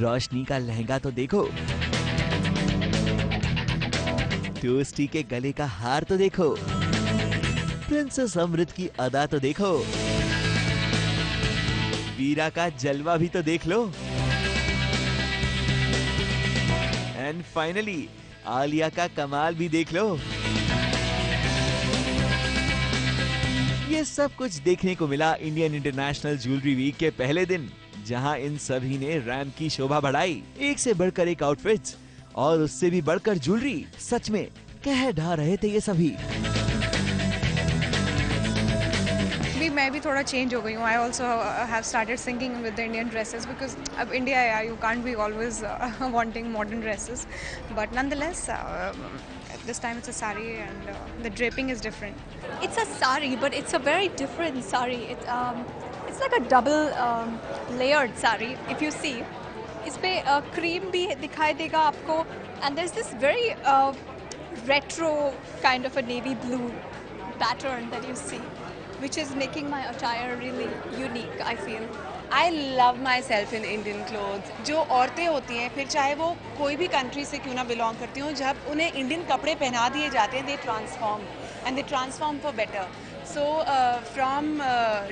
रोशनी का लहंगा तो देखो, टोस्टी के गले का हार तो देखो, प्रिंसेस अमृत की अदा तो देखो, वीरा का जलवा भी तो देख लो, एंड फाइनली आलिया का कमाल भी देख लो। ये सब कुछ देखने को मिला इंडियन इंटरनेशनल ज्वेलरी वीक के पहले दिन, जहां इन सभी ने रैंप की शोभा बढ़ाई। एक से बढ़कर एक आउटफिट्स और उससे भी बढ़कर ज्वेलरी। सच में कह ढा रहे थे ये सभी। मैं भी थोड़ा चेंज हो गई हूँ। I also have started singing with the Indian dresses because अब इंडिया है, you can't be always wanting modern dresses, but nonetheless this time it's a sari and the draping is different. It's a sari, but it's a very different sari. It's like a double layered sari. If you see, इस पे cream भी दिखाई देगा आपको, and there's this very retro kind of a navy blue pattern that you see, which is making my attire really unique, I feel. I love myself in Indian clothes. जो औरतें होती हैं, फिर चाहे वो कोई भी कंट्री से क्यों ना बिलोंग करती हों, जब उन्हें इंडियन कपड़े पहना दिए जाते हैं, they transform and they transform for better. So from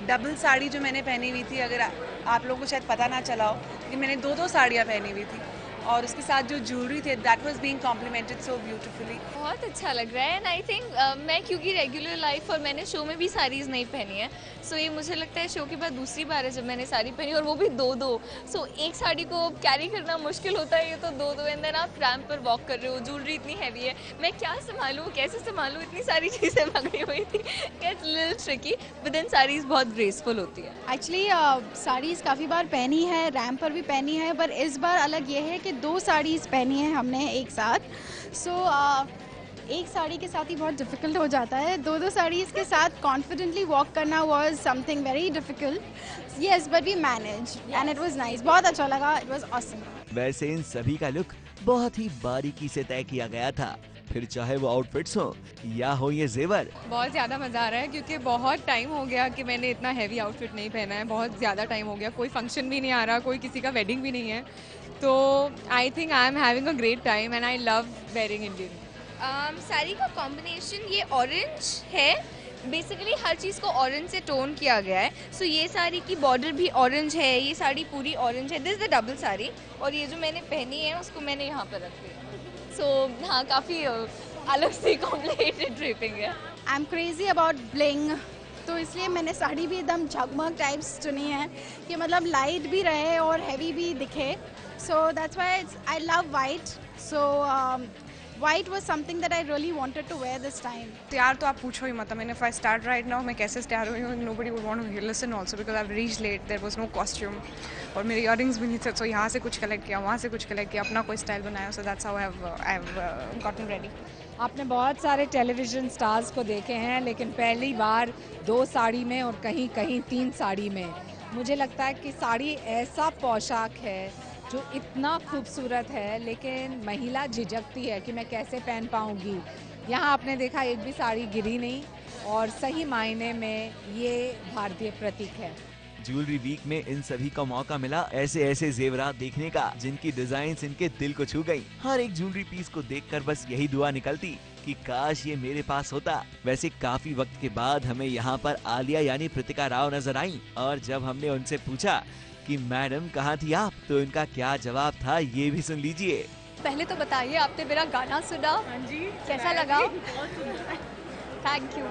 double sari जो मैंने पहनी हुई थी, अगर आप लोगों को शायद पता ना चला हो कि मैंने दो साड़ियाँ पहनी हुई थी, और उसके साथ जो ज्वेलरी थे that was being complimented so beautifully. बहुत अच्छा लग रहा है एंड आई थिंक मैं क्योंकि रेगुलर लाइफ और मैंने शो में भी साड़ीज़ नहीं पहनी है, सो ये मुझे लगता है शो के बाद दूसरी बार है जब मैंने साड़ी पहनी, और वो भी दो। सो एक साड़ी को कैरी करना मुश्किल होता है, ये तो दो एंड देन आप रैंप पर वॉक कर रहे हो, ज्वेलरी इतनी हैवी है, मैं क्या संभालूँ, कैसे संभालूँ, इतनी सारी चीज़ें पकड़ी हुई थी। It's little tricky, but then saris बहुत ग्रेसफुल होती है। एक्चुअली साड़ीज़ काफ़ी बार पहनी है, रैंप पर भी पहनी है, पर इस बार अलग ये है कि 2 साड़ीज़ पहनी है हमने एक साथ। सो एक साड़ी के साथ ही बहुत डिफ़िकल्ट हो जाता है, दो साड़ीज़ के साथ कॉन्फिडेंटली वॉक करना was something very difficult. Yes, but we manage and it was nice, बहुत अच्छा लगा, इट वाज ऑसम। वैसे इन सभी का लुक बहुत ही बारीकी से तय किया गया था, फिर चाहे वो आउटफिट्स हो या हो ये जेवर। बहुत ज़्यादा मज़ा आ रहा है क्योंकि बहुत टाइम हो गया कि मैंने इतना हैवी आउटफिट नहीं पहना है, बहुत ज़्यादा टाइम हो गया, कोई फंक्शन भी नहीं आ रहा, कोई किसी का वेडिंग भी नहीं है, तो I think I am having a great time and I love wearing Indian. Sari का कॉम्बिनेशन ये ऑरेंज है, बेसिकली हर चीज़ को ऑरेंज से टोन किया गया है। सो ये साड़ी की बॉर्डर भी ऑरेंज है, ये साड़ी पूरी ऑरेंज है, this is the double sari, और ये जो मैंने पहनी है उसको मैंने यहाँ पर रख दिया। सो हाँ, काफ़ी अलग सी कॉम्प्लिकेटेड ड्रेपिंग है। I am crazy about bling, तो इसलिए मैंने साड़ी भी एकदम झगमग टाइप्स चुनी है कि मतलब लाइट भी रहे और हैवी भी दिखे। So that's why I love white. So white was something that I really wanted to wear this time. तैयार तो आप पूछो ही मत, मैंने if I start right now मैं कैसे तैयार हुई हूँ, nobody would want to listen also because I've reached late, there was no costume और मेरे earrings भी नहीं थे, so यहाँ से कुछ कलेक्ट किया, वहाँ से कुछ कलेक्ट किया, अपना कोई स्टाइल बनाया, so that's how I've gotten ready. आपने बहुत सारे टेलीविज़न स्टार्स को देखे हैं, लेकिन पहली बार 2 साड़ी में और कहीं कहीं 3 साड़ी में। मुझे लगता है कि साड़ी ऐसा पोशाक है जो इतना खूबसूरत है, लेकिन महिला झिझकती है कि मैं कैसे पहन पाऊंगी। यहाँ आपने देखा एक भी साड़ी गिरी नहीं, और सही मायने में ये भारतीय प्रतीक है। ज्वेलरी वीक में इन सभी का मौका मिला ऐसे जेवरात देखने का जिनकी डिजाइन्स इनके दिल को छू गई। हर एक ज्वेलरी पीस को देखकर बस यही दुआ निकलती कि काश ये मेरे पास होता। वैसे काफी वक्त के बाद हमें यहाँ पर आलिया यानी प्रीतिका राव नजर आई, और जब हमने उनसे पूछा कि मैडम कहाँ थी आप, तो इनका क्या जवाब था ये भी सुन लीजिए। पहले तो बताइए, आपने मेरा गाना सुना? हाँ जी, कैसा लगा? Thank you.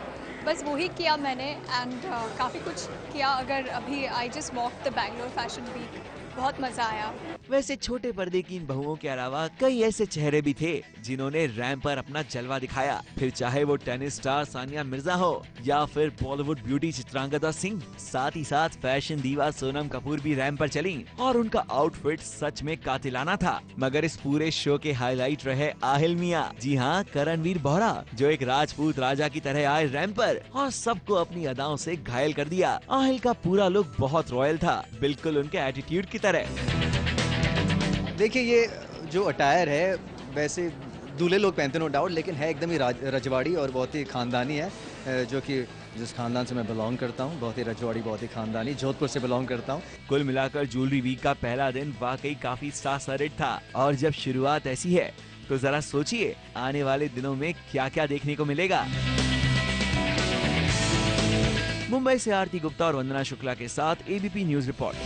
बस वही किया मैंने एंड काफ़ी कुछ किया। अगर अभी I just walk the Bangalore fashion week, बहुत मज़ा आया। वैसे छोटे पर्दे की इन बहुओं के अलावा कई ऐसे चेहरे भी थे जिन्होंने रैंप पर अपना जलवा दिखाया, फिर चाहे वो टेनिस स्टार सानिया मिर्जा हो या फिर बॉलीवुड ब्यूटी चित्रांगदा सिंह, साथ ही साथ फैशन दीवा सोनम कपूर भी रैंप पर चली, और उनका आउटफिट सच में कातिलाना था। मगर इस पूरे शो के हाईलाइट रहे आहिल मियां, जी हाँ, करणवीर बोहरा, जो एक राजपूत राजा की तरह आए रैंप पर और सबको अपनी अदाओं से घायल कर दिया। आहिल का पूरा लुक बहुत रॉयल था, बिल्कुल उनके एटीट्यूड की तरह। देखिए, ये जो अटायर है वैसे दूल्हे लोग पहनते नो डाउट, लेकिन है एकदम ही रजवाड़ी और बहुत ही खानदानी है, जो कि जिस खानदान से मैं बिलोंग करता हूँ, बहुत ही रजवाड़ी, बहुत ही खानदानी, जोधपुर से बिलोंग करता हूँ। कुल मिलाकर ज्वेलरी वीक का पहला दिन वाकई काफी स्टार-स्टडेड था और जब शुरुआत ऐसी है तो जरा सोचिए आने वाले दिनों में क्या-क्या देखने को मिलेगा। मुंबई से आरती गुप्ता और वंदना शुक्ला के साथ एबीपी न्यूज रिपोर्ट।